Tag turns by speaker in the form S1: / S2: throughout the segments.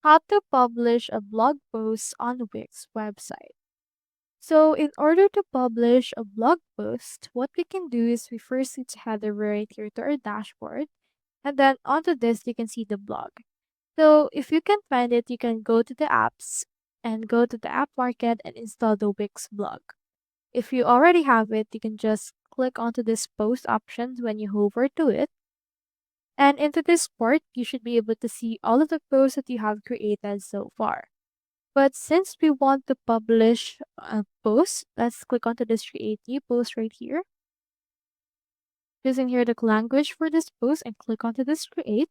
S1: How to publish a blog post on Wix website. So in order to publish a blog post, what we can do is we first need to head over right here to our dashboard. And then onto this, you can see the blog. So if you can find it, you can go to the apps and go to the app market and install the Wix blog. If you already have it, you can just click onto this post options when you hover to it. And into this part, you should be able to see all of the posts that you have created so far. But since we want to publish a post, let's click onto this create new post right here. Choosing here the language for this post and click onto this create.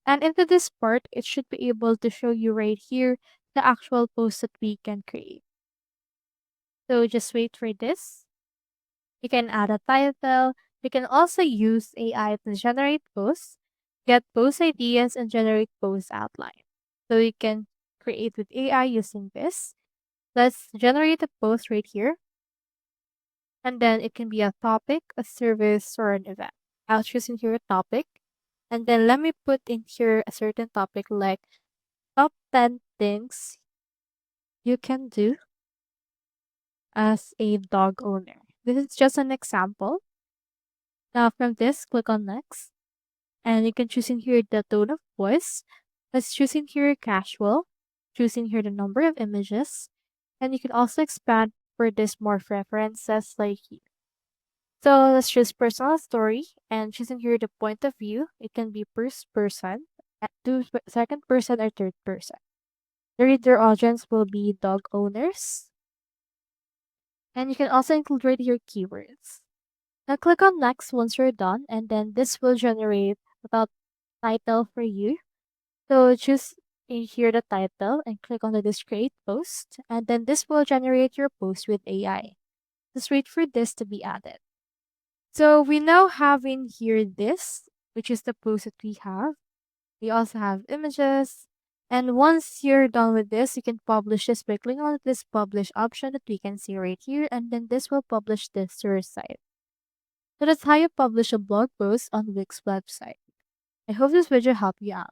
S1: And into this part, it should be able to show you right here the actual post that we can create. So just wait for this. You can add a title. You can also use AI to generate posts, get post ideas, and generate post outline. So you can create with AI using this. Let's generate a post right here. And then it can be a topic, a service, or an event. I'll choose in here a topic. And then let me put in here a certain topic like top 10 things you can do as a dog owner. This is just an example. Now from this, click on next. And you can choose in here the tone of voice. Let's choose in here casual. Choose in here the number of images. And you can also expand for this more preferences like here. So let's choose personal story and choose in here the point of view. It can be first person, and second person or third person. The reader audience will be dog owners. And you can also include right here keywords. Now click on next once you're done, and then this will generate the title for you. So choose in here the title and click on this create post, and then this will generate your post with AI. Just wait for this to be added. So we now have in here this, which is the post that we have. We also have images. And once you're done with this, you can publish this by clicking on this publish option that we can see right here. And then this will publish this to your site. So that's how you publish a blog post on Wix website. I hope this video helped you out.